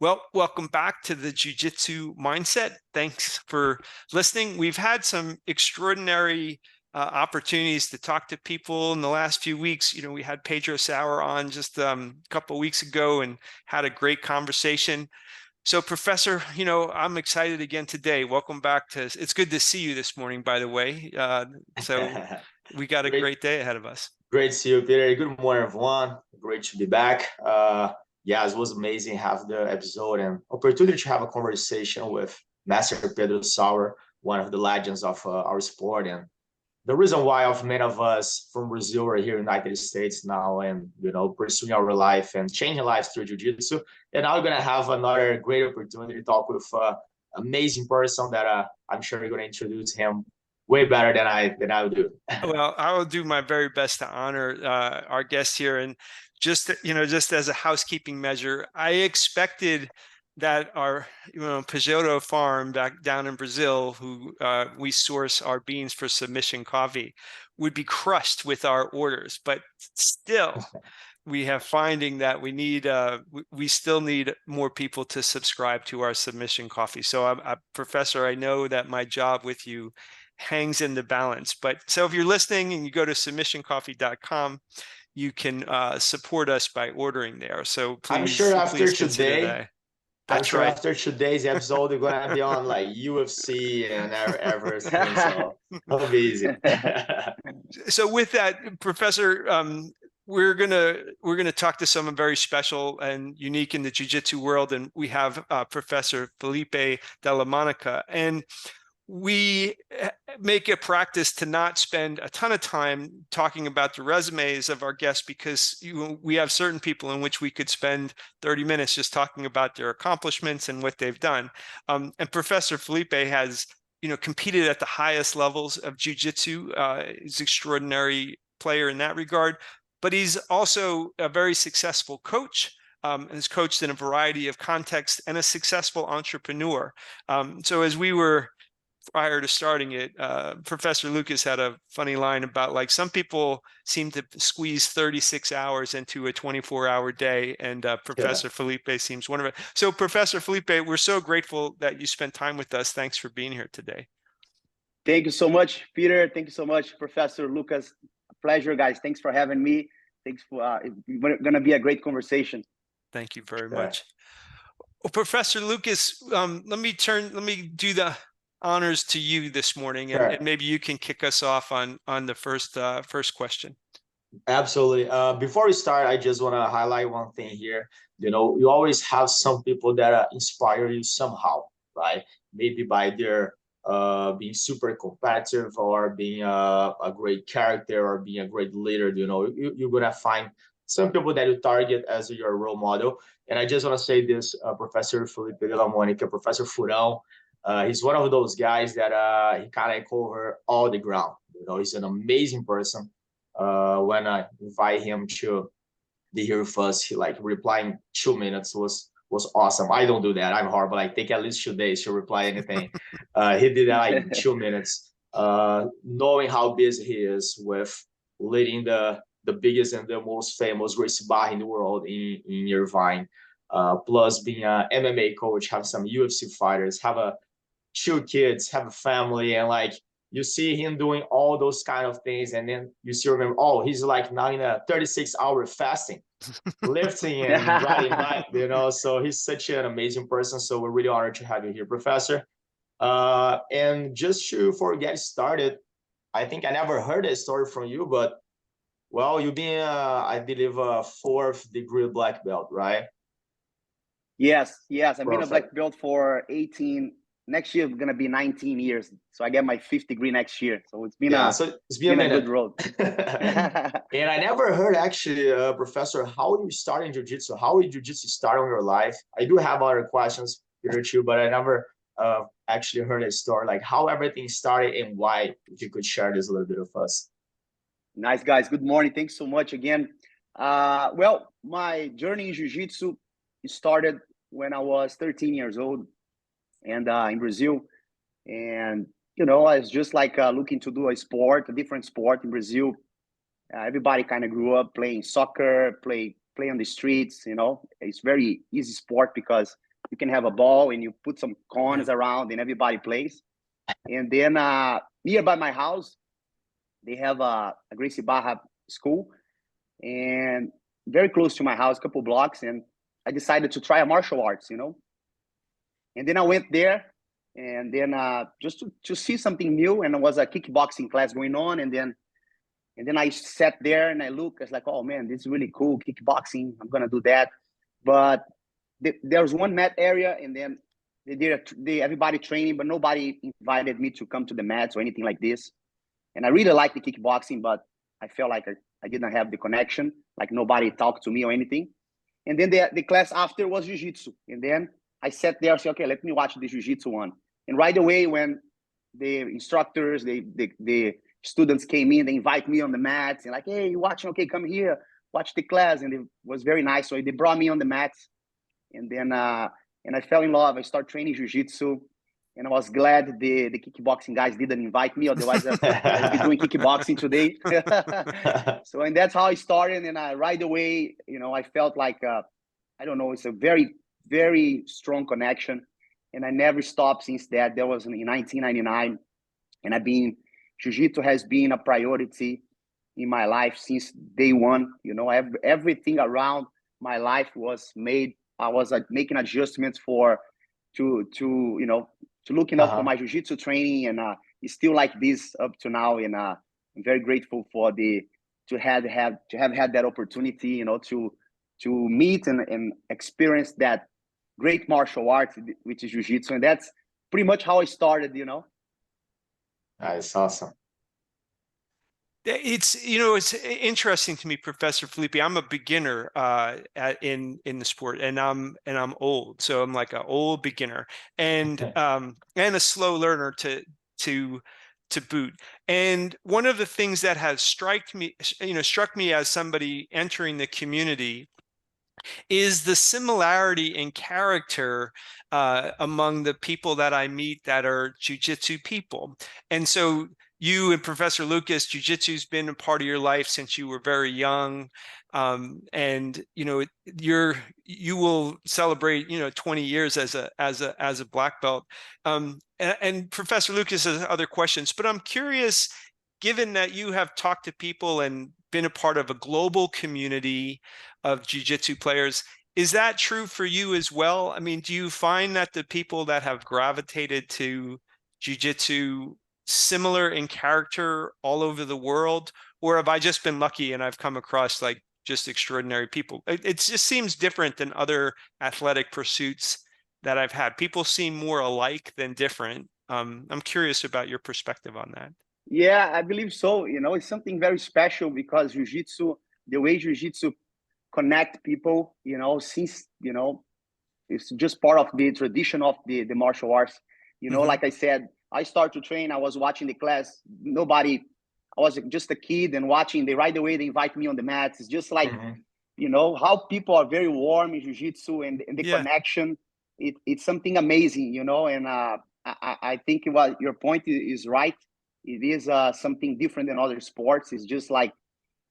Well, welcome back to the Jiu Jitsu Mindset. Thanks for listening. We've had some extraordinary opportunities to talk to people in the last few weeks. You know, we had Pedro Sauer on just a couple of weeks ago and had a great conversation. So, Professor, I'm excited again today. Welcome back it's good to see you this morning, by the way. So we got a great day ahead of us. Great to see you, Peter. Good morning, everyone. Great to be back. Yeah, it was amazing to have the episode and opportunity to have a conversation with Master Pedro Sauer, one of the legends of our sport, and the reason why of many of us from Brazil are here in the United States now and, pursuing our life and changing lives through Jiu-Jitsu. And now we're going to have another great opportunity to talk with an amazing person that I'm sure you're going to introduce him way better than I would do. Well, I will do my very best to honor our guest here. And just as a housekeeping measure, I expected that our Pajotto farm back down in Brazil, who we source our beans for Submission Coffee, would be crushed with our orders. But still, we have finding that we still need more people to subscribe to our Submission Coffee. So, Professor, I know that my job with you hangs in the balance. But so if you're listening and you go to submissioncoffee.com, you can support us by ordering there. So please, I'm sure after today. After today's episode, we're gonna be on like UFC and everything. So it'll be easy. So with that, Professor, we're gonna talk to someone very special and unique in the jiu-jitsu world, and we have Professor Philipe Della Monica. And we make a practice to not spend a ton of time talking about the resumes of our guests because we have certain people in which we could spend 30 minutes just talking about their accomplishments and what they've done. And Professor Philipe has, competed at the highest levels of jiu-jitsu. He's an extraordinary player in that regard, but he's also a very successful coach. And has coached in a variety of contexts and a successful entrepreneur. So as we were prior to starting it, Professor Lucas had a funny line about like some people seem to squeeze 36 hours into a 24-hour day, and Professor Philipe seems one of it. So Professor Philipe, we're so grateful that you spent time with us. Thanks for being here today. Thank you so much, Peter. Thank you so much, Professor Lucas. A pleasure, guys. Thanks for having me. Thanks for it's going to be a great conversation. Thank you very much. Well, Professor Lucas, let me do the honors to you this morning, and maybe you can kick us off on the first question. Absolutely. Before we start, I just want to highlight one thing here. You always have some people that inspire you somehow, right? Maybe by their being super competitive or being a great character or being a great leader. You're gonna find some people that you target as your role model. And I just want to say this, Professor Philipe Della Monica, Professor Furão. He's one of those guys that he kind of cover all the ground. He's an amazing person. When I invite him to be here with us, he replying 2 minutes was awesome. I don't do that. I'm horrible. I take at least 2 days to reply anything. He did that in 2 minutes. Knowing how busy he is with leading the biggest and the most famous Gracie Barra in the world in Irvine. Plus being an MMA coach, have some UFC fighters, have 2 kids, have a family, and you see him doing all those kind of things, and then you see him, he's now in a 36-hour fasting, lifting and riding bike, so he's such an amazing person. So we're really honored to have you here, Professor. And just to get started, I think I never heard a story from you, but you've been, I believe, a 4th degree black belt, right? Yes. I've been a black belt for 18. Next year, it's going to be 19 years. So I get my 5th degree next year. So it's been a good road. And I never heard, actually, Professor, how you started Jiu-Jitsu. How did Jiu-Jitsu start in your life? I do have other questions here too, but I never actually heard a story, how everything started and why, if you could share this a little bit with us. Nice, guys. Good morning. Thanks so much again. My journey in Jiu-Jitsu started when I was 13 years old. And in Brazil, and I was just looking to do a different sport in Brazil. Everybody kind of grew up playing soccer, play on the streets. It's very easy sport because you can have a ball and you put some cones around and everybody plays. And then nearby my house, they have a Gracie Barra school, and very close to my house, a couple blocks. And I decided to try a martial arts, you know. And then I went there, and then just to see something new. And there was a kickboxing class going on, and then I sat there and I looked. I was like, oh man, this is really cool, kickboxing. I'm gonna do that. But there was one mat area, and then everybody training, but nobody invited me to come to the mats or anything like this. And I really liked the kickboxing, but I felt like I didn't have the connection, like nobody talked to me or anything. And then the class after was Jiu Jitsu. And then I sat there and said, okay, let me watch the Jiu Jitsu one. And right away, when the instructors, the students came in, they invite me on the mats and like, hey, you watching? Okay, come here, watch the class. And it was very nice. So they brought me on the mats. And then and I fell in love. I started training Jiu Jitsu. And I was glad the kickboxing guys didn't invite me. Otherwise, I'd be doing kickboxing today. So, and that's how I started. And right away, you know, I felt like, I don't know, it's a very, very strong connection. And I never stopped since that. That was in 1999. And Jiu-Jitsu has been a priority in my life since day one. You know, everything around my life was made. I was making adjustments to looking up for my Jiu-Jitsu training, and it's still like this up to now. And I'm very grateful for to have had that opportunity, you know, to meet and experience that great martial art, which is Jiu-Jitsu. And that's pretty much how I started, you know. That's awesome. It's, you know, it's interesting to me, Professor Philipe. I'm a beginner in the sport, and I'm old, so I'm like an old beginner, and a slow learner to boot. And one of the things that has struck me as somebody entering the community is the similarity in character among the people that I meet that are Jiu-Jitsu people. And so you and Professor Lucas, Jiu-Jitsu's been a part of your life since you were very young. And, you know, you will celebrate, you know, 20 years as a black belt. And Professor Lucas has other questions, but I'm curious, given that you have talked to people and been a part of a global community of Jiu-Jitsu players, is that true for you as well? I mean, do you find that the people that have gravitated to Jiu-Jitsu similar in character all over the world, or have I just been lucky and I've come across like just extraordinary people? It just seems different than other athletic pursuits that I've had. People seem more alike than different. I'm curious about your perspective on that. Yeah, I believe so. You know, it's something very special because Jiu-Jitsu, the way Jiu-Jitsu connect people, you know, since, you know, it's just part of the tradition of the martial arts. You know, like I said, I started to train, I was watching the class, I was just a kid and watching, right away they invite me on the mats. It's just like, you know, how people are very warm in Jiu-Jitsu and the connection, it's something amazing, you know. And I think your point is right. It is something different than other sports. It's just like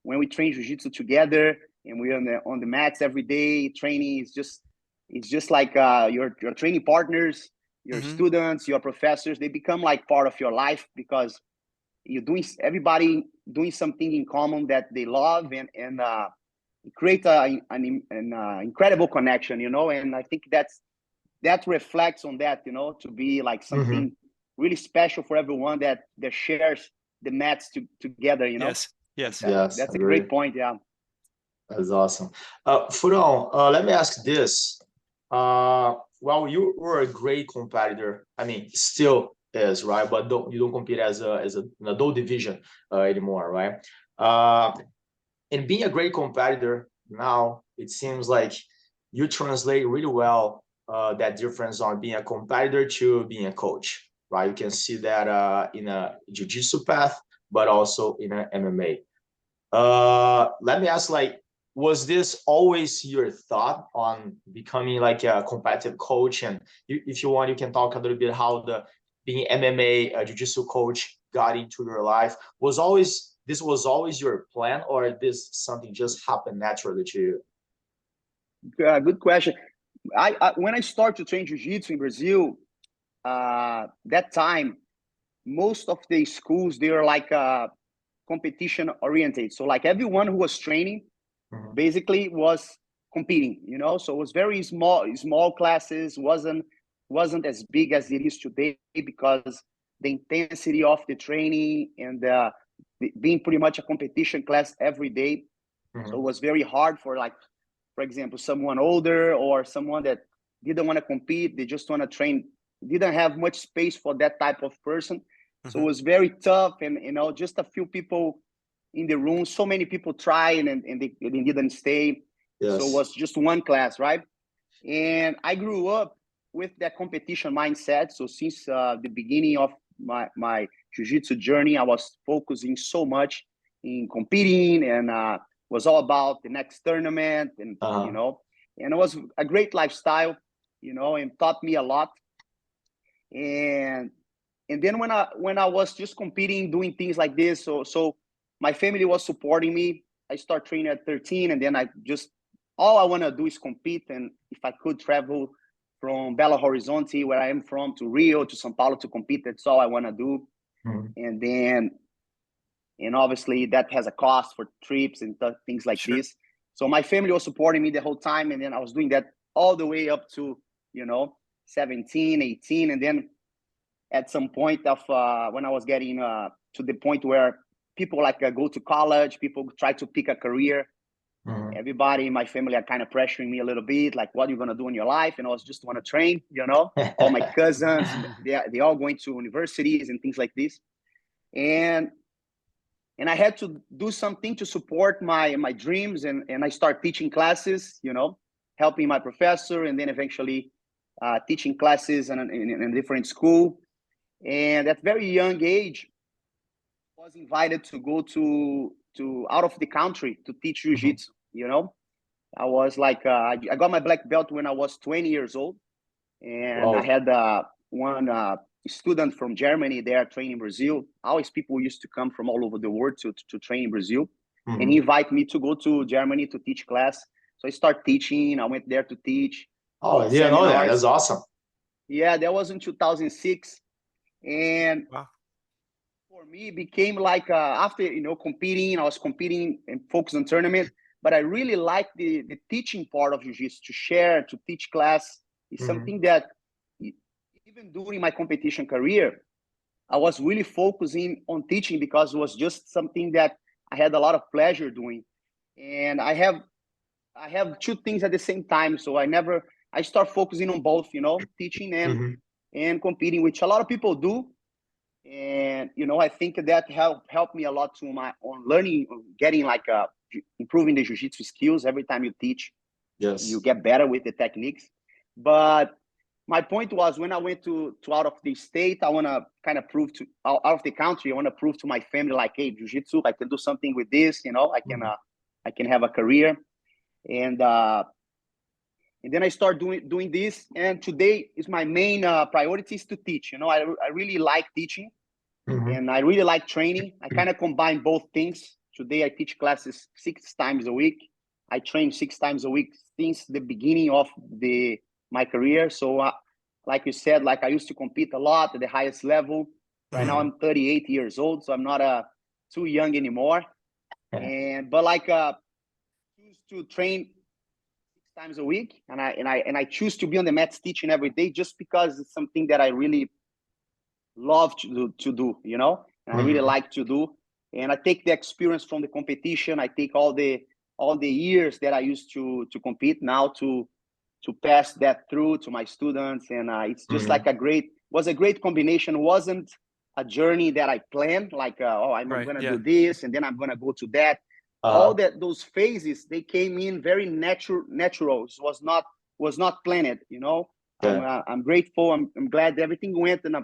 when we train Jiu-Jitsu together and we're on the mats every day training, it's just like your training partners, your students, your professors, they become like part of your life because everybody doing something in common that they love and create an incredible connection, you know. And I think that reflects on that, you know, to be like something really special for everyone that shares the mats together, you know. Yes. That's a great point. Yeah. That's awesome. Furão, let me ask this. Well, you were a great competitor. I mean, still is, right? But you don't compete as an adult division anymore, right? And being a great competitor now, it seems like you translate really well that difference on being a competitor to being a coach, right? You can see that in a Jiu-Jitsu path, but also in an MMA. Let me ask, like, was this always your thought on becoming like a competitive coach? And if you want, you can talk a little bit how being MMA Jiu-Jitsu coach got into your life. This was always your plan, or this something just happened naturally to you? Good question. When I started to train jiu-jitsu in Brazil, that time, most of the schools, they were like competition oriented. So like everyone who was training basically was competing, you know. So it was very small classes, wasn't as big as it is today, because the intensity of the training and being pretty much a competition class every day. So it was very hard for, like, for example, someone older or someone that didn't want to compete, they just want to train, didn't have much space for that type of person. So it was very tough, and you know, just a few people in the room. So many people tried and they didn't stay. Yes. So it was just one class, right? And I grew up with that competition mindset. So since the beginning of my jiu-jitsu journey, I was focusing so much in competing, and was all about the next tournament, and you know, and it was a great lifestyle, you know, and taught me a lot. And then when I was just competing, doing things like this, so my family was supporting me. I started training at 13, and then all I want to do is compete. And if I could travel from Belo Horizonte, where I am from, to Rio, to São Paulo to compete, that's all I want to do. And obviously that has a cost for trips and things like this. So my family was supporting me the whole time, and then I was doing that all the way up to, you know, 17, 18, and then at some point of when I was getting to the point where people like go to college, people try to pick a career. Everybody in my family are kind of pressuring me a little bit, like, what are you going to do in your life? And I was just want to train, you know. All my cousins, they all going to universities and things like this. And I had to do something to support my dreams, and I start teaching classes, you know, helping my professor, and then eventually teaching classes in a different school. And at very young age, I was invited to go to out of the country to teach jiu-jitsu. You know, I was like, I got my black belt when I was 20 years old, and I had one student from Germany there training in Brazil. Always people used to come from all over the world to train in Brazil, and he invited me to go to Germany to teach class. So I started teaching. I went there to teach. Oh, I didn't know that. That's awesome. Yeah, that was in 2006. And for me, it became like after, you know, competing, I was competing and focused on tournament, but I really liked the teaching part of jiu-jitsu, to share, to teach class. It's something that even during my competition career, I was really focusing on teaching, because it was just something that I had a lot of pleasure doing. And I have two things at the same time. So I start focusing on both, you know, teaching and competing, which a lot of people do. And, you know, I think that helped me a lot on learning, getting like improving the jiu-jitsu skills. Every time you teach, you get better with the techniques. But my point was, when I went to out of the state, I want to kind of prove to out of the country, I want to prove to my family, like, hey, jiu-jitsu, I can do something with this, you know, I can have a career. And then I start doing this, and today is my main priority is to teach. You know, I really like teaching, and I really like training. I kind of combine both things. Today I teach classes 6 times a week. I train 6 times a week since the beginning of my career. So like you said, like I used to compete a lot at the highest level. Right now I'm 38 years old, so I'm not too young anymore. But like choose to train 6 times a week, and I choose to be on the mats teaching every day, just because it's something that I really love to do, you know, and I really like to do. And I take the experience from the competition. I take all the years that I used to compete now to pass that through to my students. And it's just like was a great combination. It wasn't a journey that I planned, like, I'm going to do this, and then I'm going to go to that. All those phases, they came in very natural. It was not planned, you know. I'm grateful. I'm glad everything went in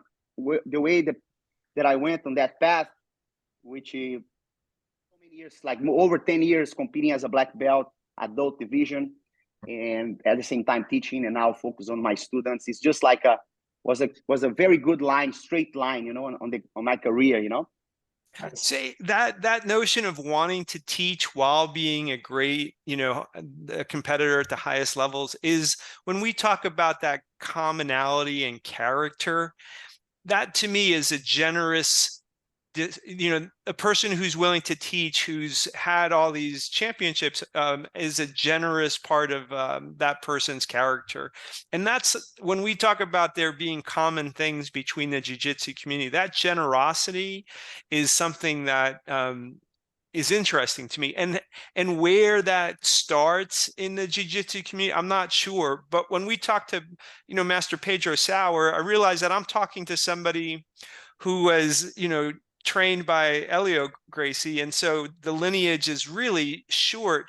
the way that I went on that path, which so many years, like over 10 years competing as a black belt, adult division, and at the same time teaching, and now focus on my students. It's just like was a very good line, straight line, you know, on my career, you know. Say that notion of wanting to teach while being a great, a competitor at the highest levels is when we talk about that commonality and character, that to me is a generous, a person who's willing to teach, who's had all these championships, is a generous part of that person's character. And that's when we talk about there being common things between the jiu-jitsu community, that generosity is something that is interesting to me. And where that starts in the jiu-jitsu community, I'm not sure. But when we talk to, Master Pedro Sauer, I realize that I'm talking to somebody who was, trained by Elio Gracie, and so the lineage is really short.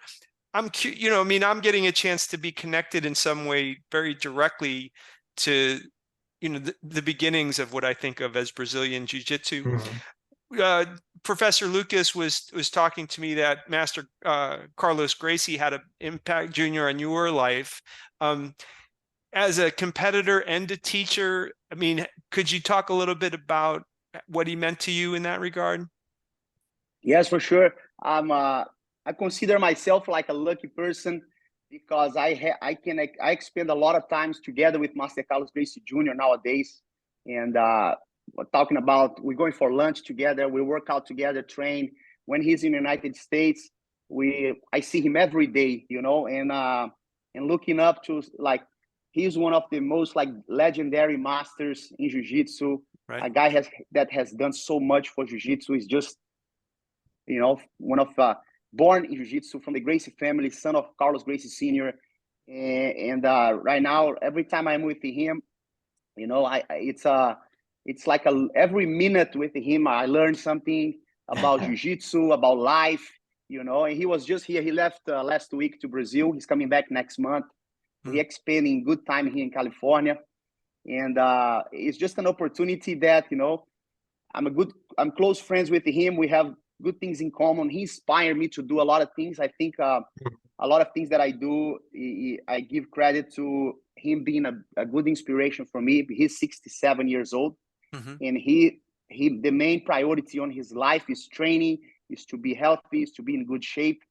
I'm getting a chance to be connected in some way very directly to the beginnings of what I think of as Brazilian Jiu-Jitsu. Mm-hmm. Professor Lucas was talking to me that Master Carlos Gracie had an impact, Junior, on your life. As a competitor and a teacher, I mean, could you talk a little bit about what he meant to you in that regard? Yes, for sure. I consider myself like a lucky person because I spend a lot of times together with Master Carlos Gracie Jr. nowadays, and we're talking about we're going for lunch together, we work out together, train. When he's in the United States, I see him every day, and looking up to, like, he's one of the most like legendary masters in Jiu-Jitsu. Right. A guy that has done so much for Jiu-Jitsu. Is just, one of born in Jiu-Jitsu from the Gracie family, son of Carlos Gracie Sr. And right now, every time I'm with him, it's like every minute with him, I learn something about Jiu-Jitsu, about life, And he was just here. He left last week to Brazil. He's coming back next month. We're spending good time here in California. And it's just an opportunity that, I'm close friends with him. We have good things in common. He inspired me to do a lot of things. I think a lot of things that I do, I give credit to him being a good inspiration for me. He's 67 years old. And the main priority on his life is training, is to be healthy, is to be in good shape.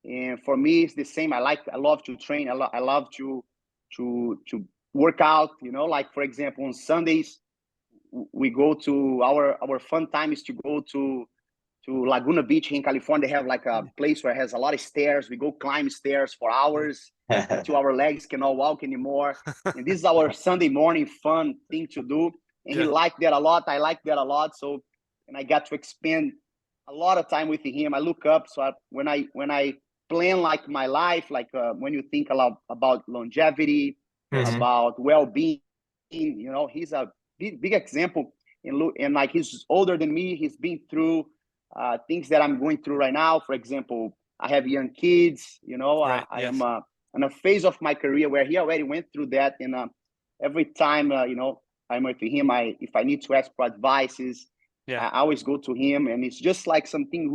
And for me, it's the same. I love to train. I love to work out, like, for example, on Sundays, we go to our fun time is to go to Laguna Beach in California. They have like a place where it has a lot of stairs. We go climb stairs for hours until our legs cannot walk anymore. And this is our Sunday morning fun thing to do. And he liked that a lot. I like that a lot. So, and I got to spend a lot of time with him. I look up. So when I plan like my life, like when you think a lot about longevity, about well-being, he's a big example. And like, he's older than me. He's been through things that I'm going through right now. For example, I have young kids. Right, I am in a phase of my career where he already went through that. And every time, I'm with him, if I need to ask for advices, I always go to him. And it's just like something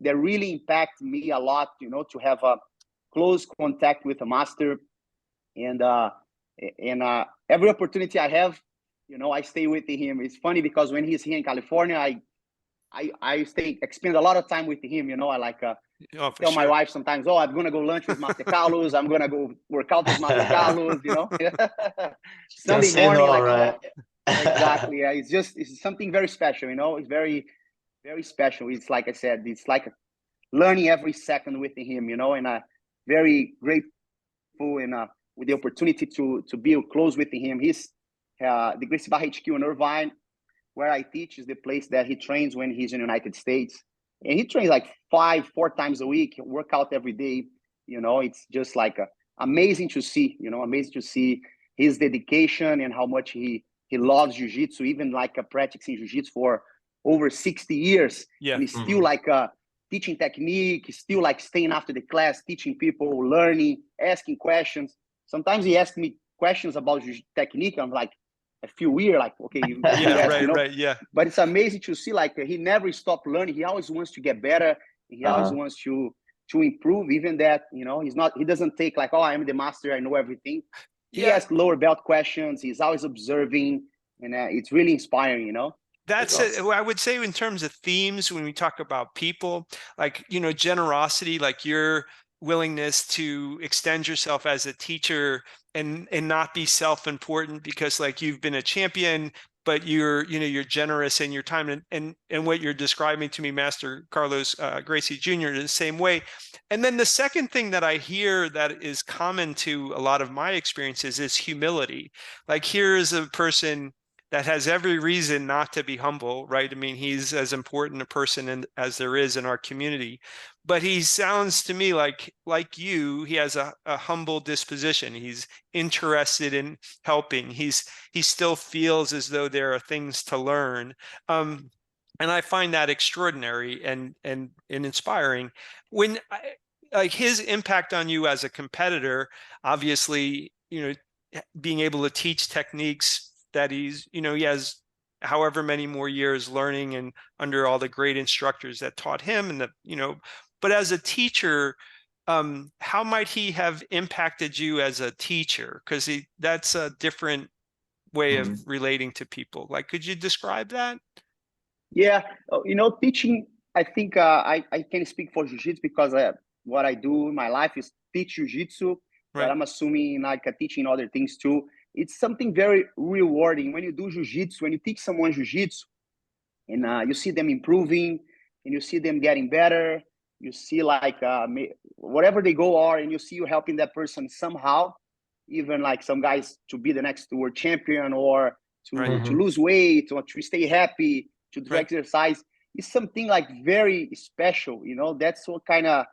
that really impacts me a lot, to have a close contact with a master. And every opportunity I have, I stay with him. It's funny because when he's here in California, I spend a lot of time with him. I like tell my wife sometimes, I'm gonna go lunch with Master Carlos. I'm gonna go work out with Master Carlos. Sunday morning, no, right? Exactly. Yeah, it's something very special. It's very, very special. It's like I said, it's like learning every second with him. And very grateful and with the opportunity to be close with him. He's the Gracie Barra HQ in Irvine, where I teach, is the place that he trains when he's in the United States. And he trains like 4 times a week, work out every day. It's just like amazing to see, amazing to see his dedication and how much he loves Jiu-Jitsu, even like practicing Jiu-Jitsu for over 60 years. Yeah. And he's still like teaching technique, he's still like staying after the class, teaching people, learning, asking questions. Sometimes he asks me questions about technique. I'm like, I feel weird, like, okay, right, yeah. But it's amazing to see, like, he never stopped learning. He always wants to get better. He always wants to improve. Even that, he doesn't take like, I'm the master, I know everything. He asks lower belt questions. He's always observing, and it's really inspiring. That's it. awesome. I would say in terms of themes, when we talk about people, like, generosity, like your willingness to extend yourself as a teacher and not be self-important because like you've been a champion, but you're generous in your time and what you're describing to me, Master Carlos Gracie Jr. the same way. And then the second thing that I hear that is common to a lot of my experiences is humility. Like here is a person that has every reason not to be humble, right? I mean, he's as important a person as there is in our community, but he sounds to me like you, he has a humble disposition. He's interested in helping. He still feels as though there are things to learn. And I find that extraordinary and inspiring. Like his impact on you as a competitor, obviously, being able to teach techniques that he has however many more years learning and under all the great instructors that taught him but as a teacher, how might he have impacted you as a teacher? Because that's a different way of relating to people. Like, could you describe that? Yeah, teaching, I think I can speak for jiu-jitsu because what I do in my life is teach jiu-jitsu, but Right. I'm assuming like teaching other things too. It's something very rewarding when you do jiu-jitsu, when you teach someone jiu-jitsu and you see them improving and you see them getting better. You see like whatever they go are, and you see you helping that person somehow, even like some guys to be the next world champion or Right. to lose weight or to stay happy, to do Right. exercise. It's something like very special. That's what kind of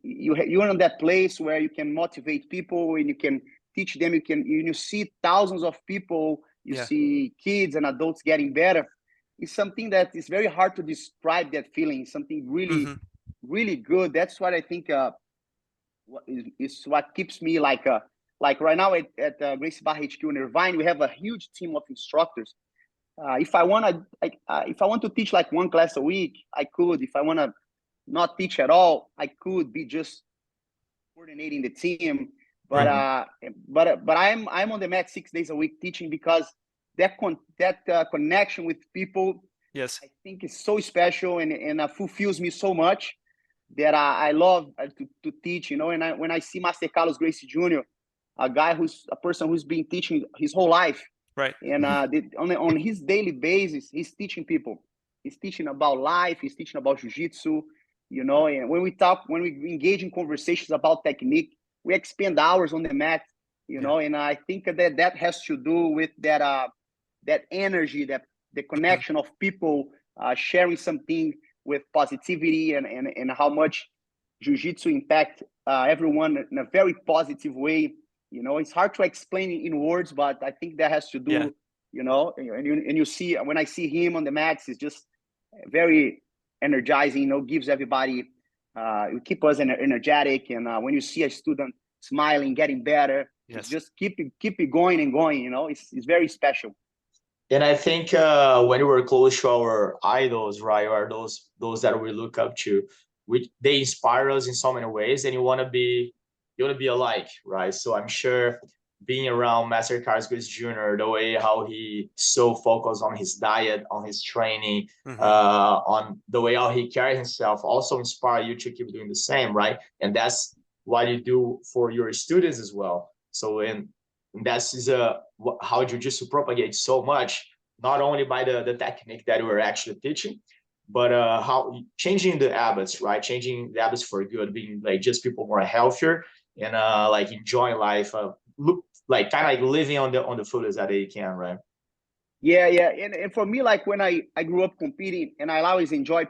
you're in that place where you can motivate people and you can teach them. You see thousands of people, you Yeah. see kids and adults getting better. It's something that is very hard to describe. That feeling, something really, really good. That's what I think is what keeps me like right now at Gracie Barra HQ in Irvine, we have a huge team of instructors. If I want to teach like one class a week, I could. If I want to not teach at all, I could be just coordinating the team. But I'm on the mat 6 days a week teaching because that connection with people, Yes. I think is so special and fulfills me so much that I love to teach. And when I see Master Carlos Gracie Jr., a person who's been teaching his whole life, Right. and on his daily basis, he's teaching people. He's teaching about life. He's teaching about jiu-jitsu. And when we engage in conversations about technique, we expend hours on the mat. And I think that has to do with that energy, that the connection of people sharing something with positivity and how much jiu-jitsu impact everyone in a very positive way. It's hard to explain in words, but I think that has to do, and you see, when I see him on the mats, it's just very energizing, gives everybody, it keep us energetic. And when you see a student smiling, getting better, it's just keep it going and going, it's very special. And I think when we're close to our idols, right, or those that we look up to, they inspire us in so many ways, and you want to be alike, right? So I'm sure being around Master Carlos Gracie Jr., the way how he so focused on his diet, on his training, on the way how he carries himself, also inspire you to keep doing the same, right? And that's what you do for your students as well. So and that's how jiu-jitsu propagates so much, not only by the technique that we're actually teaching, but how changing the habits, right? Changing the habits for good, being like just people more healthier and like enjoying life, like kind of like living on the fullest that they can, right? Yeah. And for me, like when I grew up competing, and I always enjoyed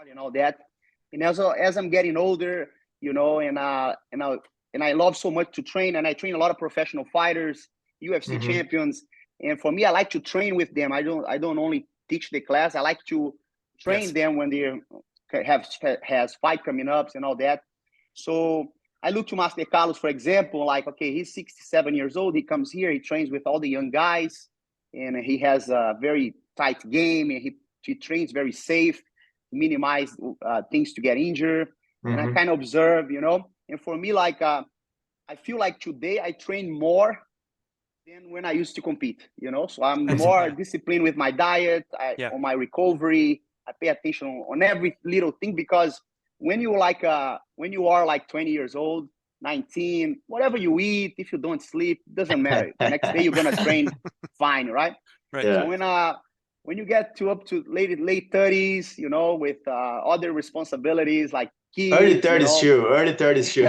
and all that. And as I'm getting older, and I love so much to train, and I train a lot of professional fighters, UFC champions. And for me, I like to train with them. I don't only teach the class. I like to train them when they has fight coming up and all that. So I look to Master Carlos, for example, like, okay, he's 67 years old. He comes here, he trains with all the young guys, and he has a very tight game, and he trains very safe, minimize things to get injured. And I kind of observe, And for me, like, I feel like today I train more than when I used to compete, so I'm more disciplined with my diet, on my recovery. I pay attention on every little thing, because when you are like 20 years old, 19, whatever you eat, if you don't sleep, doesn't matter. The next day you're gonna train fine, right? Right. Yeah. So when you get up to late 30s, with other responsibilities like kids, early 30s too. Early 30s too.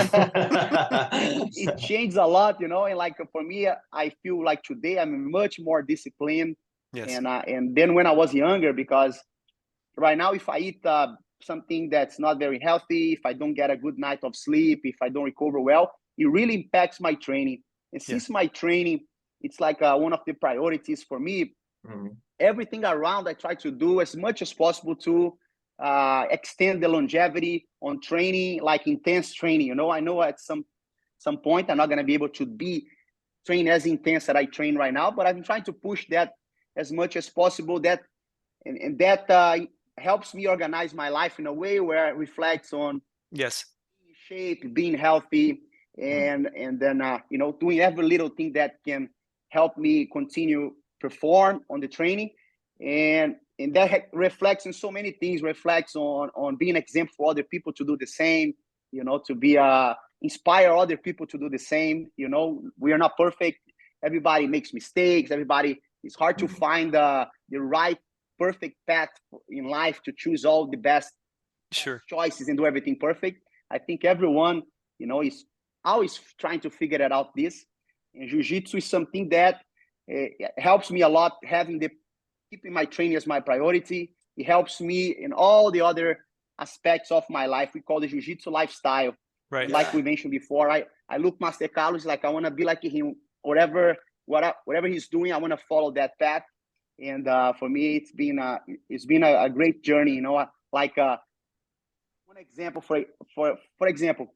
it changes a lot, and like for me, I feel like today I'm much more disciplined. Yes. And then when I was younger, because right now, if I eat something that's not very healthy, if I don't get a good night of sleep, if I don't recover well, it really impacts my training. And since my training, it's like one of the priorities for me. Everything around I try to do as much as possible to extend the longevity on training, like intense training. I know at some point I'm not going to be able to be train as intense as I train right now, but I'm trying to push that as much as possible. That helps me organize my life in a way where it reflects on being in shape, being healthy, and then doing every little thing that can help me continue perform on the training. And that reflects in so many things. Reflects on being an example for other people to do the same, to be inspire other people to do the same. We are not perfect. Everybody makes mistakes. It's hard to find the right perfect path in life to choose all the best choices and do everything perfect. I think everyone, is always trying to figure it out this. And Jiu-Jitsu is something that helps me a lot, keeping my training as my priority. It helps me in all the other aspects of my life. We call the Jiu-Jitsu lifestyle. Right. Like we mentioned before, I look Master Carlos like I want to be like him. Whatever he's doing, I want to follow that path. And for me, it's been a great journey. Like one example for example,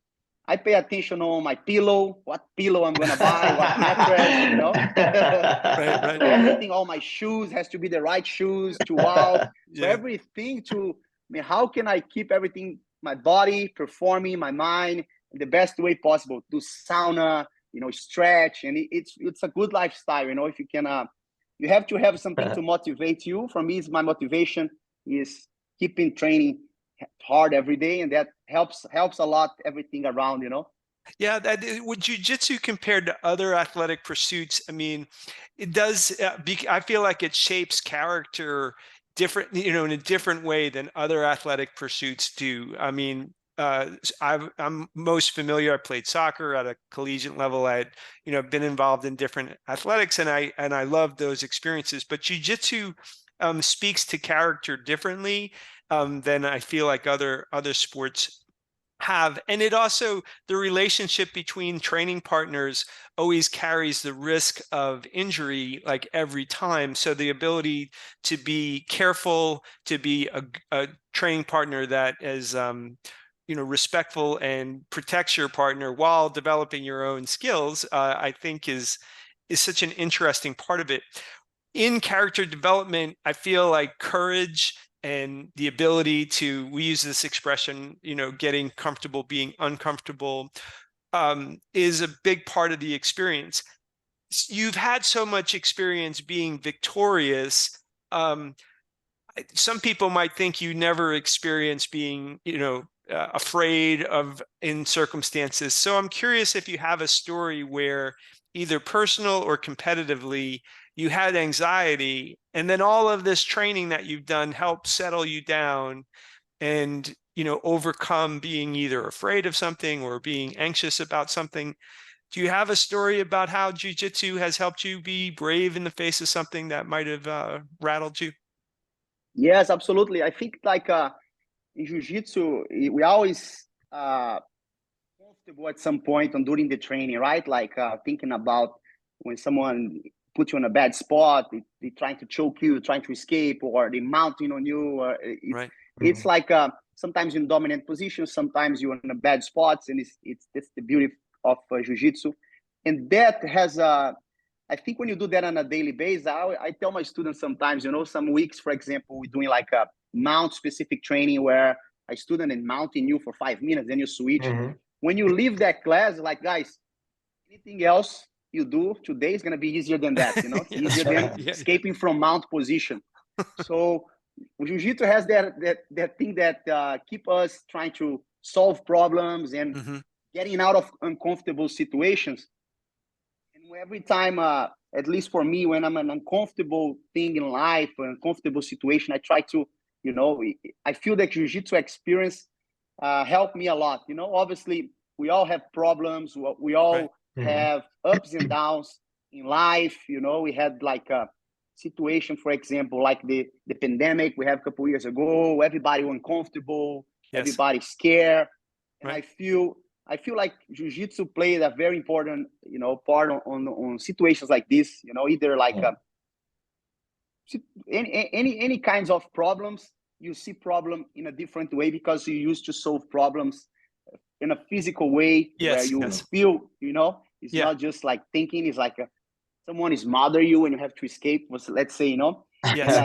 I pay attention on my pillow, what pillow I'm gonna buy, what mattress, Right. Everything, all my shoes has to be the right shoes to walk. So everything how can I keep everything, my body performing, my mind in the best way possible? Do sauna, stretch, and it's a good lifestyle. If you can, you have to have something to motivate you. For me, my motivation is keeping training hard every day, and that helps a lot everything around. Yeah, with jiu-jitsu compared to other athletic pursuits, I mean, it does. I feel like it shapes character different, in a different way than other athletic pursuits do. I mean, I'm most familiar. I played soccer at a collegiate level. I had, been involved in different athletics, and I love those experiences. But jiu-jitsu speaks to character differently than I feel like other sports have. And it also, the relationship between training partners always carries the risk of injury like every time. So the ability to be careful, to be a training partner that is respectful and protects your partner while developing your own skills, I think is such an interesting part of it. In character development, I feel like courage and the ability to, we use this expression, getting comfortable being uncomfortable, is a big part of the experience. You've had so much experience being victorious. Some people might think you never experienced being, afraid of in circumstances. So I'm curious if you have a story where either personal or competitively you had anxiety, and then all of this training that you've done helped settle you down and, overcome being either afraid of something or being anxious about something. Do you have a story about how jiu-jitsu has helped you be brave in the face of something that might have rattled you? Yes, absolutely. I think like in jiu-jitsu, we always comfortable at some point on during the training, right? Like thinking about when someone put you in a bad spot, they trying to choke you, trying to escape, or they mounting on you. Right. It's like sometimes in dominant positions, sometimes you're in a bad spots, and that's the beauty of jiu-jitsu. And that has I think when you do that on a daily basis, I tell my students sometimes, some weeks, for example, we're doing like a mount specific training where a student is mounting you for 5 minutes, then you switch. When you leave that class, like, guys, anything else you do today is going to be easier than that, you know, it's Yeah, easier right. than Yeah. escaping from mount position. So Jiu-Jitsu has that thing that keep us trying to solve problems and Mhm. getting out of uncomfortable situations. And every time, at least for me, when I'm an uncomfortable thing in life, an uncomfortable situation, I try to, you know, I feel that Jiu-Jitsu experience helped me a lot. You know, obviously we all have problems. We Right. all Mhm. have ups and downs in life. You know, we had like a situation, for example, like the pandemic we had a couple years ago. Everybody uncomfortable, Yes. everybody scared, and Right. I feel like Jiu-Jitsu played a very important, you know, part on situations like this. You know, either like Yeah. any kinds of problems. You see problem in a different way because you used to solve problems in a physical way where Yes. you Yes. feel, you know, it's Yeah. not just like thinking. It's like someone is mother you and you have to escape. Let's say, you know, and Yes.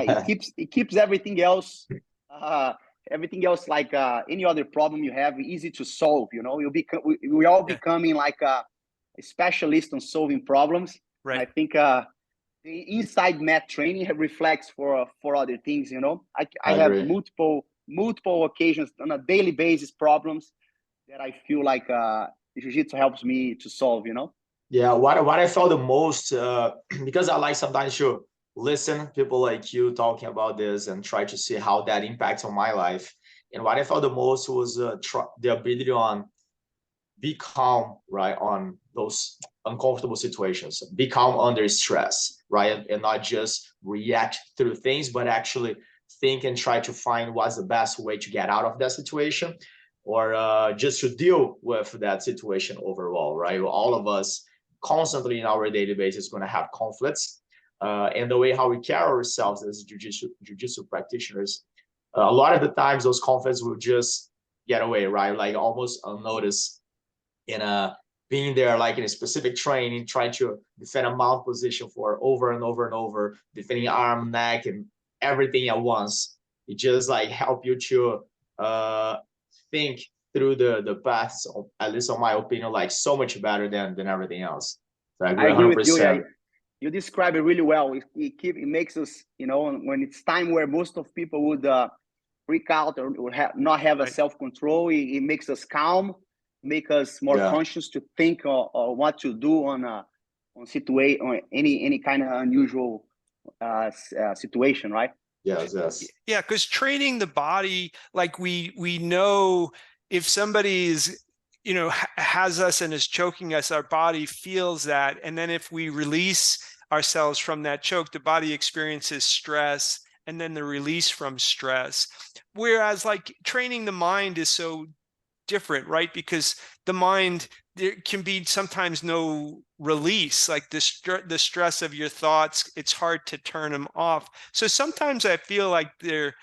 it keeps uh, everything else like any other problem you have easy to solve. You know, we all Yeah. becoming like a specialist on solving problems. And I Right. think the inside mat training reflects for other things. You know, I I have agree. multiple occasions on a daily basis problems that I feel like jiu-jitsu helps me to solve. You know. Yeah, what I felt the most, because I like sometimes to listen people like you talking about this and try to see how that impacts on my life. And what I felt the most was the ability on be calm, right, on those uncomfortable situations, be calm under stress, right, and not just react through things, but actually think and try to find what's the best way to get out of that situation, or just to deal with that situation overall, right? All of us constantly in our daily basis going to have conflicts, and the way how we carry ourselves as jiu-jitsu practitioners, a lot of the times those conflicts will just get away, right, like almost unnoticed, in a being there like in a specific training, trying to defend a mount position for over and over and over, defending arm, neck, and everything at once. It just like help you to think through the paths, at least on my opinion, like so much better than everything else. So I I agree agree with you. Yeah, 100%. you describe it really well. It makes us, you know, when it's time where most of people would freak out or not have a Right. self-control, it makes us calm, make us more Yeah. conscious to think or what to do on situation, on any kind of unusual situation, right? Yes, yes. Yeah, because training the body, like we know if somebody is, you know, has us and is choking us, our body feels that, and then if we release ourselves from that choke, the body experiences stress, and then the release from stress. Whereas, like training the mind is so different, right? Because the mind, there can be sometimes no release, like the stress of your thoughts, it's hard to turn them off. So sometimes I feel like the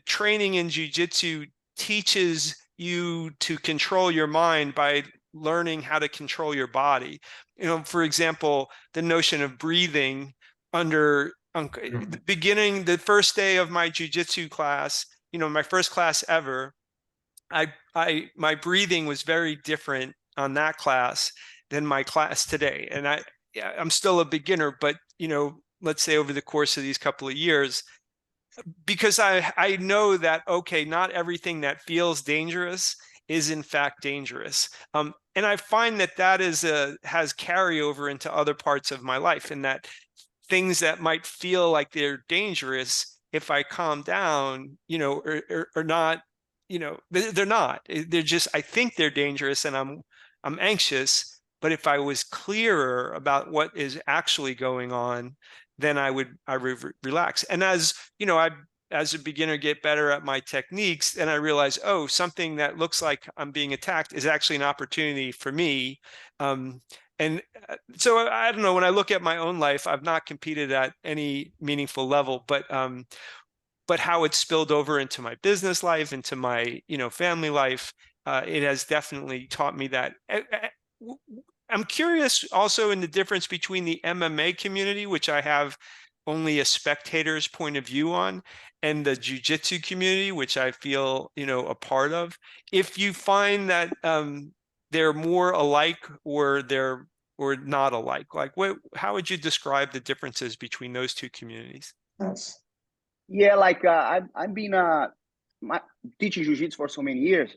training in jiu-jitsu teaches you to control your mind by learning how to control your body. You know, for example, the notion of breathing under the beginning, the first day of my jiu-jitsu class, you know, my first class ever, my breathing was very different on that class than my class today. And I'm still a beginner, but you know, let's say over the course of these couple of years, because I know that, okay, not everything that feels dangerous is in fact dangerous. And I find that has carryover into other parts of my life, and that things that might feel like they're dangerous, if I calm down, you know, are not, you know, they're not. They're just, I think they're dangerous, and I'm anxious. But if I was clearer about what is actually going on, then I would relax. And as you know, as a beginner get better at my techniques, and I realize, oh, something that looks like I'm being attacked is actually an opportunity for me. And so I don't know, when I look at my own life, I've not competed at any meaningful level, but how it's spilled over into my business life, into my, you know, family life, it has definitely taught me that. I'm curious also in the difference between the MMA community, which I have only a spectator's point of view on, and the jiu-jitsu community, which I feel, you know, a part of. If you find that they're more alike, or or not alike? Like, how would you describe the differences between those two communities? Yes. Yeah, like I've been teaching jiu-jitsu for so many years,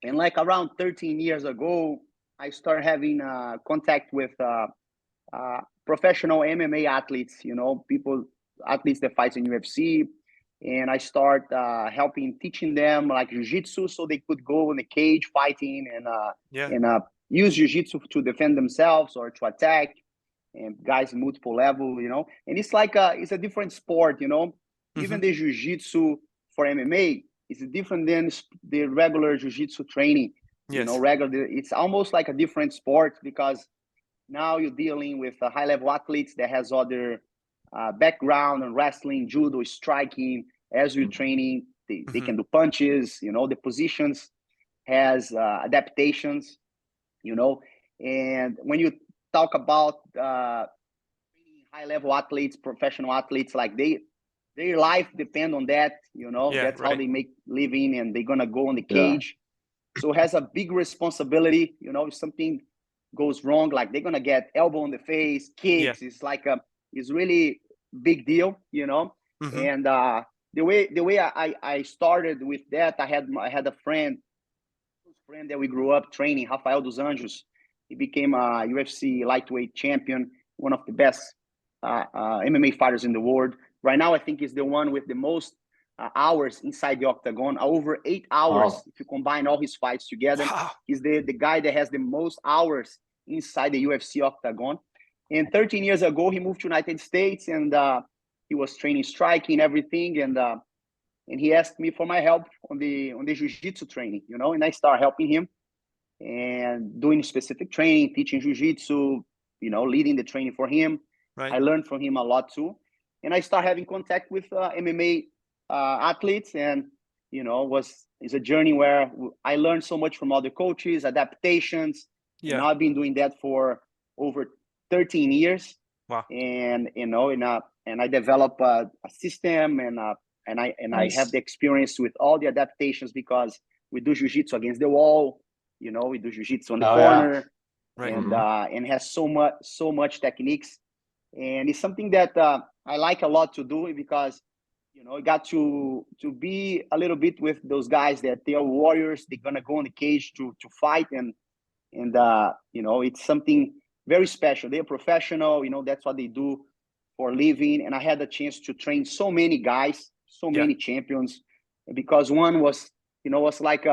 and like around 13 years ago, I started having contact with professional MMA athletes. You know, athletes that fight in UFC, and I start helping teaching them like jiu-jitsu, so they could go in the cage fighting and use jiu-jitsu to defend themselves or to attack, and guys multiple level. You know, and it's like it's a different sport. You know. Even the jiu-jitsu for MMA is different than the regular jiu-jitsu training. You know, it's almost like a different sport because now you're dealing with high-level athletes that has other background in wrestling, judo, striking. As you're training, they can do punches. You know, the positions has adaptations. You know, and when you talk about high-level athletes, professional athletes, like their life depend on that, you know. That's how they make living, and they're gonna go on the cage. So it has a big responsibility, you know. If something goes wrong, like they're gonna get elbow in the face, kicks. It's like it's really big deal, you know. And the way I started with that, I had a friend that we grew up training, Rafael dos Anjos. He became a UFC lightweight champion, one of the best MMA fighters in the world. Right now, I think he's the one with the most hours inside the octagon, over 8 hours. Wow. If you combine all his fights together, he's the guy that has the most hours inside the UFC octagon. And 13 years ago, he moved to United States, and he was training striking, everything, and he asked me for my help on the jiu-jitsu training, you know. And I started helping him and doing specific training, teaching jiu-jitsu, you know, leading the training for him. I learned from him a lot too. And I started having contact with MMA athletes, and you know, it's a journey where I learned so much from other coaches, adaptations. And now I've been doing that for over 13 years. Wow! And you know, and I develop a system, and I have the experience with all the adaptations because we do jiu-jitsu against the wall. You know, we do jiu-jitsu on the corner, and has so much techniques. And it's something that I like a lot to do because, you know, I got to be a little bit with those guys that they are warriors. They're gonna go in the cage to fight, and you know, it's something very special. They're professional. You know, that's what they do for a living. And I had the chance to train so many guys, so many champions, because one was, you know, was like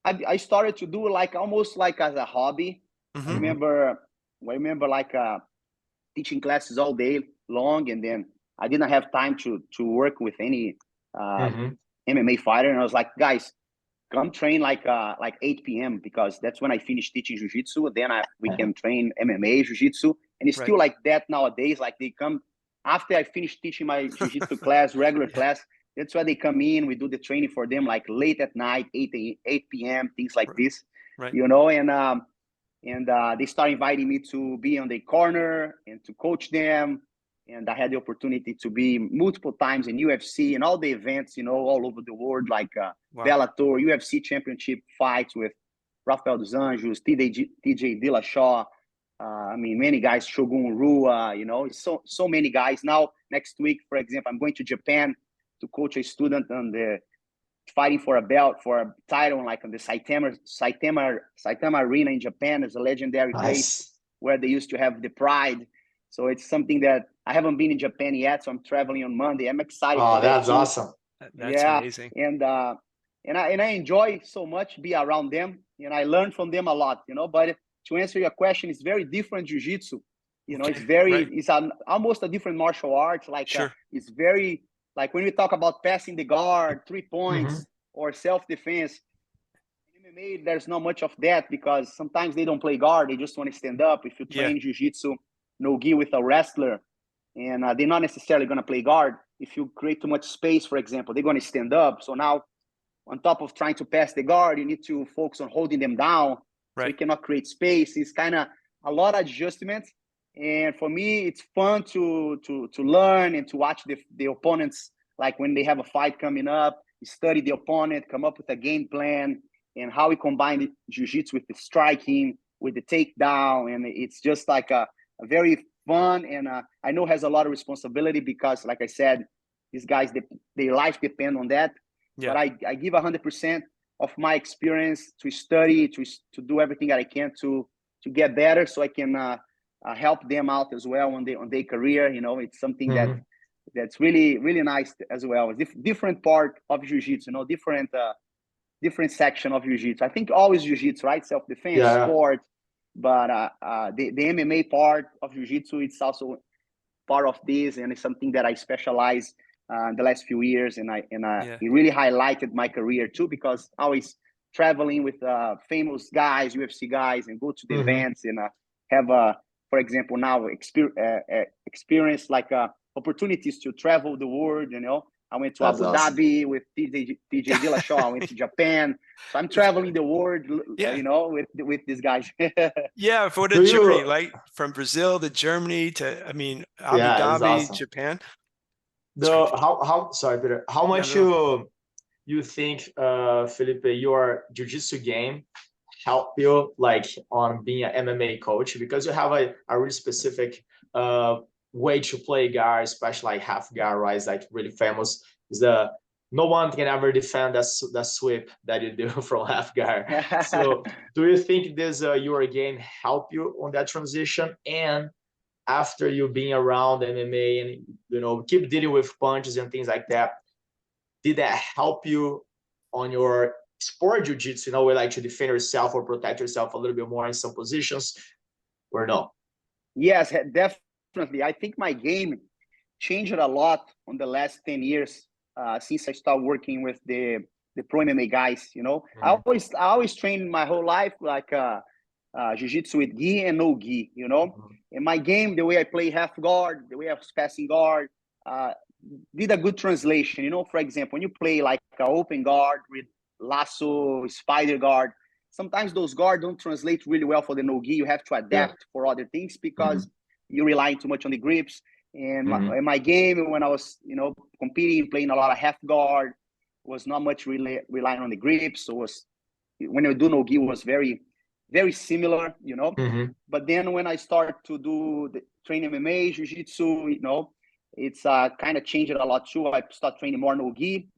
I started to do like almost like as a hobby. I remember like teaching classes all day long, and then I didn't have time to work with any MMA fighter. And I was like, guys, come train like 8 p.m. because that's when I finish teaching jiu-jitsu. Then we can train MMA jiu-jitsu, and it's still like that nowadays. Like they come after I finish teaching my jiu-jitsu class, regular class. That's why they come in. We do the training for them like late at night, 8 p.m. things like this, you know. And they start inviting me to be on the corner and to coach them. And I had the opportunity to be multiple times in UFC and all the events, you know, all over the world, like Bellator, UFC championship fights with Rafael dos Anjos, TJ Dillashaw. I mean, many guys, Shogun Rua, you know, so many guys. Now, next week, for example, I'm going to Japan to coach a student on the fighting for a belt, for a title, like on the Saitama Arena in Japan. Is a legendary place where they used to have the Pride. So it's something that I haven't been in Japan yet, so I'm traveling on Monday. I'm excited. Oh, that's awesome. That's amazing. And I enjoy so much be around them, and I learn from them a lot, you know. But to answer your question, it's very different jiu-jitsu. You know, it's very it's almost a different martial arts. Like it's very, like when we talk about passing the guard, 3 points, or self-defense, in MMA, there's not much of that because sometimes they don't play guard. They just want to stand up. If you train jiu-jitsu, no-gi with a wrestler, and they're not necessarily going to play guard. If you create too much space, for example, they're going to stand up. So now, on top of trying to pass the guard, you need to focus on holding them down. So you cannot create space. It's kind of a lot of adjustments. And for me, it's fun to learn and to watch the opponents. Like when they have a fight coming up, study the opponent, come up with a game plan, and how we combine the jiu-jitsu with the striking, with the takedown, and it's just like a very fun, and I know has a lot of responsibility because, like I said, these guys, their life depend on that. Yeah. But I give 100% of my experience to study, to do everything that I can to get better, so I can help them out as well on their career. You know, it's something that's really, really nice as well. It's different part of jiu-jitsu, you know, different section of jiu-jitsu. I think always jiu-jitsu, right? Self-defense, sport, but the MMA part of jiu-jitsu, it's also part of this, and it's something that I specialize in the last few years, and it really highlighted my career too, because I was traveling with famous guys, UFC guys, and go to the events, and have for example, now experience like opportunities to travel the world. You know, I went to Abu Dhabi with TJ Dillashaw. I went to Japan, so I'm traveling the world. You know, with these guys. Yeah, for the journey, like from Brazil to Germany to, I mean, Abu Dhabi, Japan. Sorry, Peter, how much you think, Felipe, your jiu-jitsu game help you like on being an MMA coach, because you have a really specific way to play guard, especially like half guard, right? It's like really famous. Is no one can ever defend that sweep that you do from half guard. So do you think this your game help you on that transition? And after you being around MMA and, you know, keep dealing with punches and things like that, did that help you on your sport jiu-jitsu, in a way, like to defend yourself or protect yourself a little bit more in some positions, or no? Yes, definitely. I think my game changed a lot on the last 10 years since I started working with the pro MMA guys. You know, I always trained my whole life like jiu-jitsu with gi and no gi. You know, in my game, the way I play half guard, the way I was passing guard, did a good translation. You know, for example, when you play like an open guard with lasso, spider guard, sometimes those guards don't translate really well for the no-gi. You have to adapt for other things because you're relying too much on the grips. And in my game, when I was, you know, competing, playing a lot of half guard, was not much relying on the grips. So when I do no-gi, was very, very similar, you know. But then when I start to train MMA, jiu-jitsu, you know, it's kind of changed a lot too. I start training more no-gi.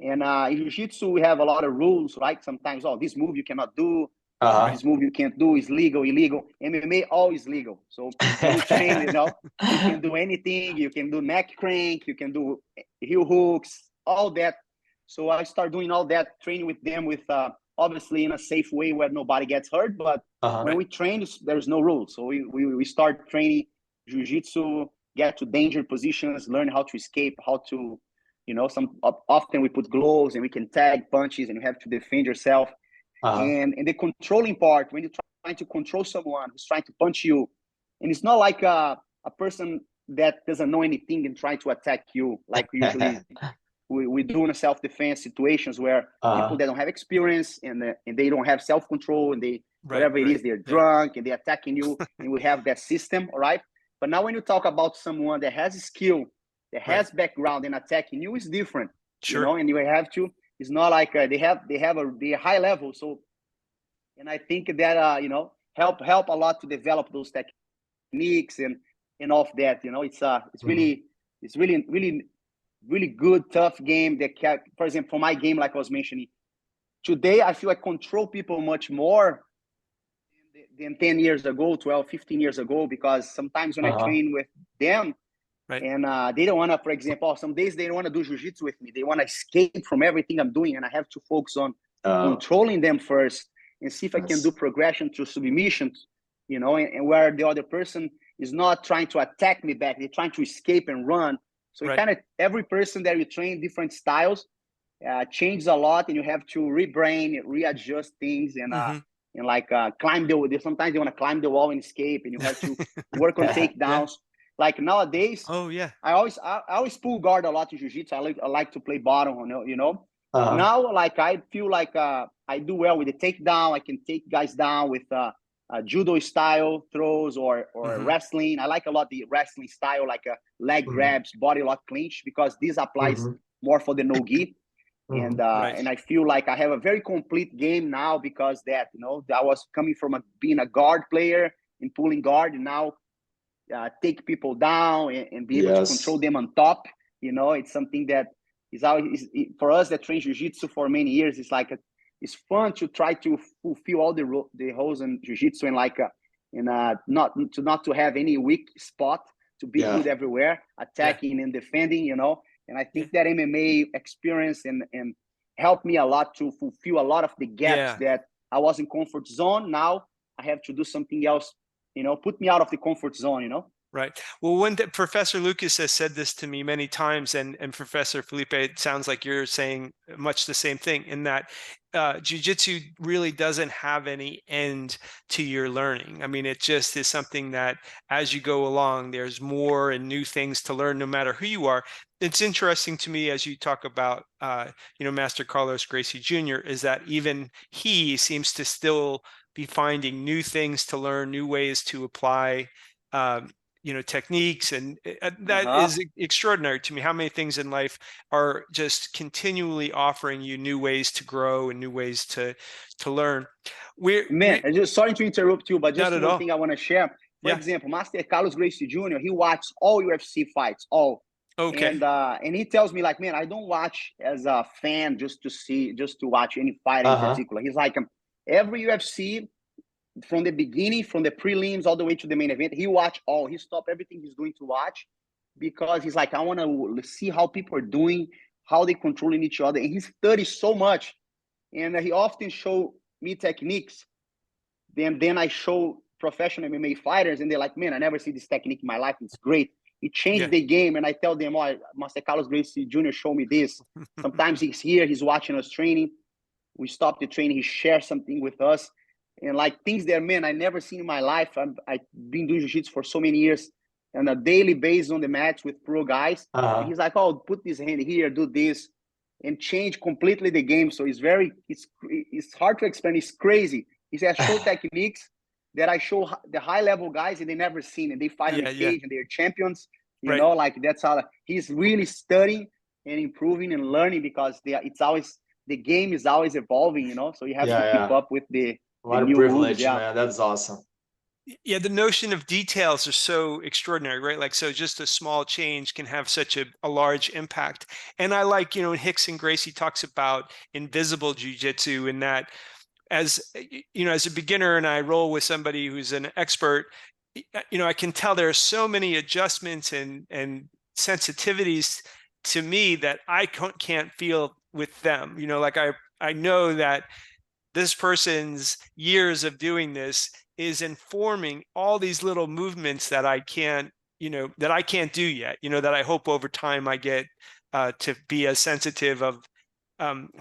And in jiu-jitsu, we have a lot of rules, right? Sometimes, this move you cannot do. This move you can't do is legal, illegal. MMA, always legal. So when you train, you know, you can do anything. You can do neck crank. You can do heel hooks, all that. So I start doing all that, training with them with, obviously in a safe way where nobody gets hurt. But when we train, there's no rules. So we start training jiu-jitsu, get to danger positions, learn how to escape, how to, you know, often we put gloves and we can tag punches and you have to defend yourself. And the controlling part, when you're trying to control someone who's trying to punch you, and it's not like a person that doesn't know anything and trying to attack you, like usually we do in a self-defense situations where people that don't have experience and they don't have self-control, and they whatever it is, they're drunk and they're attacking you, and we have that system, all right? But now when you talk about someone that has skill, that has background in attacking you, is different, you know, and you have to, it's not like they have a high level. So, and I think that, you know, help a lot to develop those techniques and all of that, you know, it's really good, tough game that for example, for my game, like I was mentioning today, I feel I control people much more than 10 years ago, 12, 15 years ago, because sometimes when I train with them, and they don't want to, for example, some days they don't want to do jiu-jitsu with me. They want to escape from everything I'm doing, and I have to focus on controlling them first and see if I can do progression to submission, you know, and where the other person is not trying to attack me back. They're trying to escape and run. So kind of every person that you train different styles changes a lot, and you have to rebrain, readjust things, and like climb the wall. Sometimes they want to climb the wall and escape, and you have to work on takedowns. Like nowadays, I always pull guard a lot in jiu-jitsu. I like to play bottom, you know. Now, like I feel like I do well with the takedown. I can take guys down with judo style throws or wrestling. I like a lot the wrestling style, like leg grabs, body lock clinch, because this applies more for the no-gi. And Right. and I feel like I have a very complete game now because that, you know, I was coming from being a guard player and pulling guard, and now take people down and be able to control them on top. You know, it's something that is always for us that train jiu-jitsu for many years. It's like it's fun to try to fulfill all the holes in jiu-jitsu and like not to have any weak spot, to be good everywhere, attacking and defending. You know, and I think that MMA experience and helped me a lot to fulfill a lot of the gaps that I was in comfort zone. Now I have to do something else, you know, put me out of the comfort zone, you know? Right. Well, when Professor Lucas has said this to me many times, and Professor Felipe, it sounds like you're saying much the same thing, in that jiu-jitsu really doesn't have any end to your learning. I mean, it just is something that as you go along, there's more and new things to learn, no matter who you are. It's interesting to me as you talk about, you know, Master Carlos Gracie Jr., is that even he seems to still be finding new things to learn, new ways to apply, you know, techniques, and that is extraordinary to me. How many things in life are just continually offering you new ways to grow and new ways to learn. I just, sorry to interrupt you, but just one thing I want to share. For Yeah. example, Master Carlos Gracie Jr., he watches all UFC fights, all. Okay. And he tells me like, man, I don't watch as a fan just to watch any fight in particular. He's like, every UFC, from the beginning, from the prelims all the way to the main event, he watch all. He stopped everything he's doing to watch, because he's like, I want to see how people are doing, how they controlling each other. And he studies so much, and he often show me techniques. Then I show professional MMA fighters, and they're like, man, I never see this technique in my life. It's great. It changed the game. And I tell them, oh, Master Carlos Gracie Jr. showed me this. Sometimes he's here, he's watching us training. We stop the training, he shares something with us. And like things that, man, I never seen in my life. I've been doing jiu-jitsu for so many years on a daily basis on the mats with pro guys. And he's like, oh, put this hand here, do this, and change completely the game. So it's hard to explain. It's crazy. He says, show techniques that I show the high level guys and they never seen, and they fight on the cage and they're champions. You know, like that's how he's really studying and improving and learning, because the game is always evolving, you know, so you have to keep up with the what a privilege, man. That's awesome. Yeah, the notion of details are so extraordinary, right? Like, so just a small change can have such a large impact. And I like, you know, Rickson Gracie talks about invisible jiu-jitsu, in that as, you know, as a beginner and I roll with somebody who's an expert, you know, I can tell there are so many adjustments and sensitivities to me that I can't feel with them. You know, like I know that this person's years of doing this is informing all these little movements that I can't, you know, that I can't do yet, you know, that I hope over time I get to be as sensitive of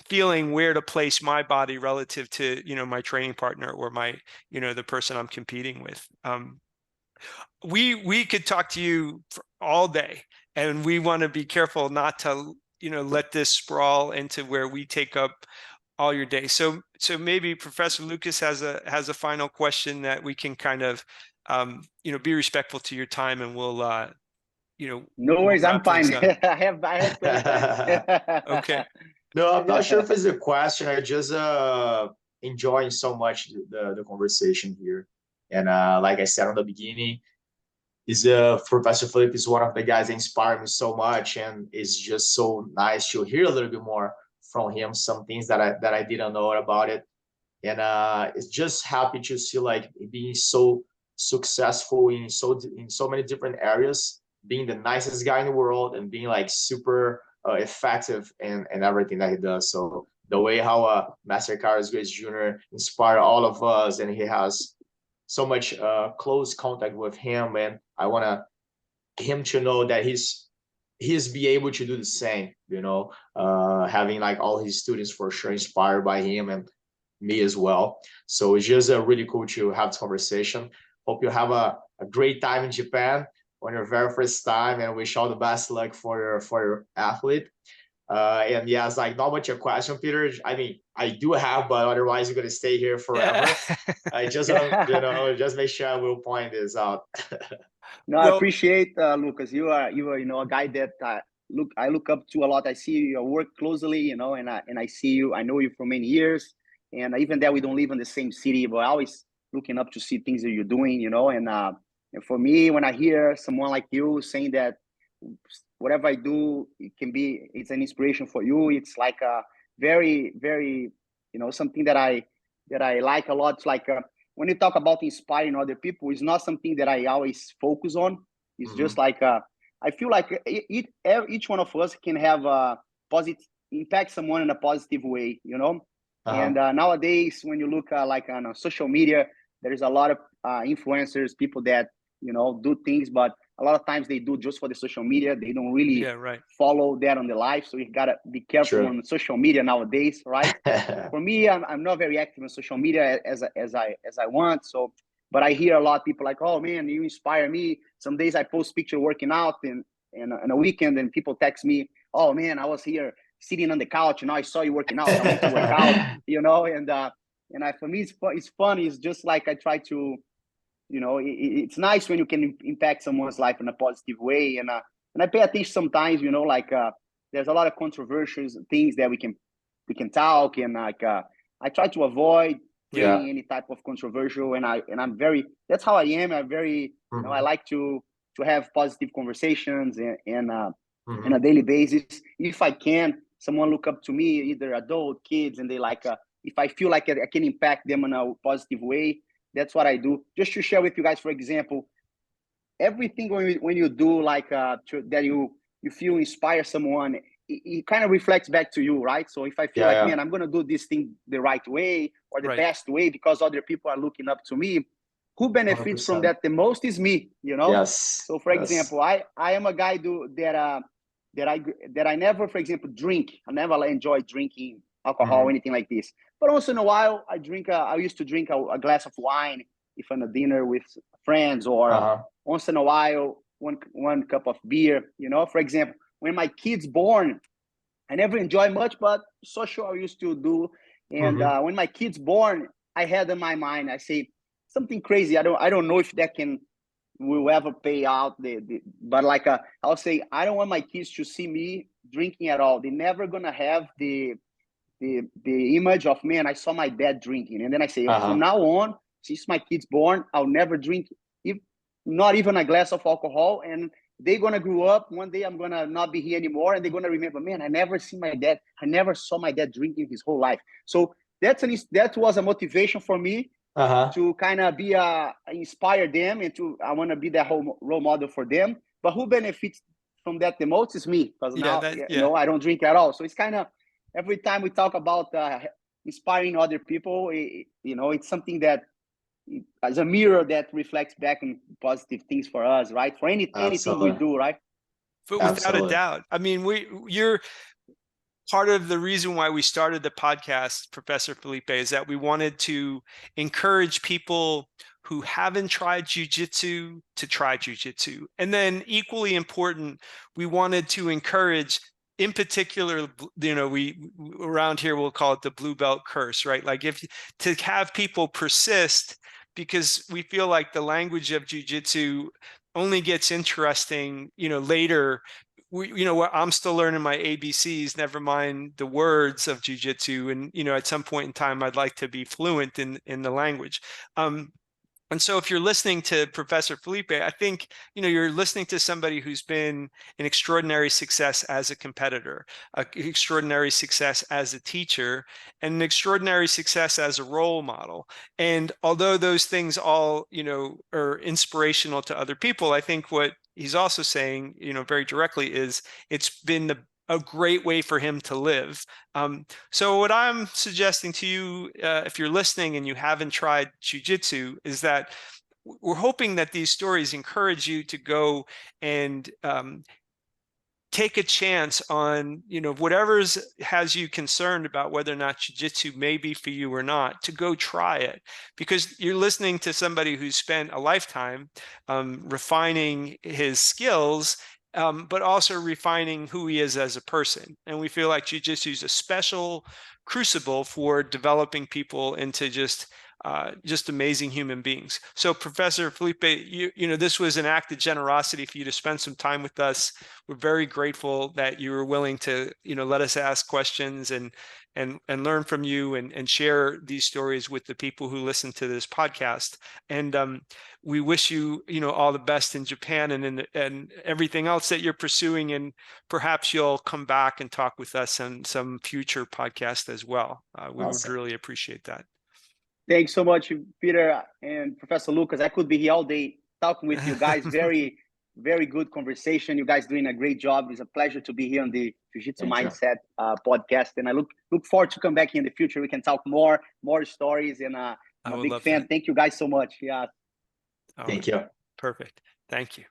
feeling where to place my body relative to, you know, my training partner or my, you know, the person I'm competing with. We could talk to you for all day, and we want to be careful not to, you know, let this sprawl into where we take up all your day. So maybe Professor Lucas has a final question that we can kind of, you know, be respectful to your time, and we'll, you know. No worries, I'm fine. I have plenty time. Okay. No, I'm not sure if it's a question. I just enjoying so much the conversation here. And like I said on the beginning, Professor Philipe is one of the guys that inspire me so much, and it's just so nice to hear a little bit more from him, some things that I didn't know about it. And it's just happy to see like being so successful in so many different areas, being the nicest guy in the world, and being like super effective and everything that he does. So the way how Master Carlos Gracie Jr. inspired all of us, and he has so much close contact with him, and I want him to know that he's be able to do the same, you know, having like all his students for sure inspired by him, and me as well. So it's just really cool to have this conversation. Hope you have a great time in Japan on your very first time, and wish all the best luck for your athlete. And yeah, it's like not much a question, Peter. I mean, I do have, but otherwise you're gonna stay here forever. I just you know, just make sure I will point this out. No, I appreciate Lucas. You are you know, a guy that I look up to a lot. I see your work closely, you know, and I see you. I know you for many years, and even that we don't live in the same city, but I always looking up to see things that you're doing, you know. And for me, when I hear someone like you saying that whatever I do, it's an inspiration for you. It's like a very, very, you know, something that I like a lot. It's like when you talk about inspiring other people, it's not something that I always focus on. It's just like I feel like each one of us can have a positive impact someone in a positive way, you know. And nowadays, when you look like on social media, there is a lot of influencers, people that, you know, do things, but a lot of times they do just for the social media. They don't really follow that on the life. So you gotta be careful on social media nowadays, right? For me, I'm not very active on social media as I want. So, but I hear a lot of people like, oh man, you inspire me. Some days I post picture working out and on a weekend, and people text me, oh man, I was here sitting on the couch and now I saw you working out. I went to work out, you know, and for me, it's fun. It's just like I try to, you know, it's nice when you can impact someone's life in a positive way. And I pay attention sometimes, you know, like there's a lot of controversial things that we can talk, and like I try to avoid any type of controversial, and I'm very, that's how I am. I'm very, you know, I like to have positive conversations and on a daily basis. If I can, someone look up to me, either adult, kids, and they like, if I feel like I can impact them in a positive way, that's what I do. Just to share with you guys, for example, everything when you do like that you feel inspire someone, it kind of reflects back to you, right? So if I feel man, I'm gonna do this thing the right way or the best way because other people are looking up to me, who benefits 100%. From that the most is me, you know. Yes. So for example, I am a guy that I never, for example, drink. I never enjoy drinking alcohol or anything like this. But once in a while, I used to drink a glass of wine if I'm at dinner with friends, or once in a while, one cup of beer, you know. For example, when my kid's born, I never enjoy much, but social I used to do. And when my kid's born, I had in my mind, I say something crazy. I don't know if that will ever pay out. But like I'll say, I don't want my kids to see me drinking at all. They're never gonna have the image of, man, I saw my dad drinking. And then I say, from now on, since my kid's born, I'll never drink, not even a glass of alcohol. And they're gonna grow up. One day I'm gonna not be here anymore, and they're gonna remember, man, I never saw my dad drinking his whole life. So that was a motivation for me to kind of be inspire them, and I want to be that whole role model for them. But who benefits from that the most is me, because you know, I don't drink at all. So it's kind of, every time we talk about inspiring other people, you know, it's something that as a mirror that reflects back on positive things for us, right? For anything we do, right? But without a doubt. I mean, you're part of the reason why we started the podcast, Professor Philipe, is that we wanted to encourage people who haven't tried jiu-jitsu to try jiu-jitsu. And then equally important, we wanted to encourage, in particular, you know, we around here we'll call it the blue belt curse, right? Like to have people persist, because we feel like the language of jiu-jitsu only gets interesting, you know, later. You know, I'm still learning my ABCs, never mind the words of jiu-jitsu. And, you know, at some point in time, I'd like to be fluent in the language. And so if you're listening to Professor Philipe, I think, you know, you're listening to somebody who's been an extraordinary success as a competitor, an extraordinary success as a teacher, and an extraordinary success as a role model. And although those things all, you know, are inspirational to other people, I think what he's also saying, you know, very directly is it's been a great way for him to live. So what I'm suggesting to you, if you're listening and you haven't tried jiu-jitsu, is that we're hoping that these stories encourage you to go and take a chance on, you know, whatever has you concerned about whether or not jiu-jitsu may be for you or not, to go try it, because you're listening to somebody who's spent a lifetime refining his skills, but also refining who he is as a person. And we feel like jiu-jitsu is a special crucible for developing people into just just amazing human beings. So Professor Philipe, you know, this was an act of generosity for you to spend some time with us. We're very grateful that you were willing to, you know, let us ask questions and learn from you and share these stories with the people who listen to this podcast. And we wish you, you know, all the best in Japan and everything else that you're pursuing. And perhaps you'll come back and talk with us on some future podcast as well. We would really appreciate that. Thanks so much, Peter and Professor Lucas. I could be here all day talking with you guys. Very, very good conversation. You guys doing a great job. It's a pleasure to be here on the Jiu-Jitsu Mindset podcast. And I look forward to come back in the future. We can talk more stories. And I'm a big fan. Thank you guys so much. Yeah. Thank you. Perfect. Thank you.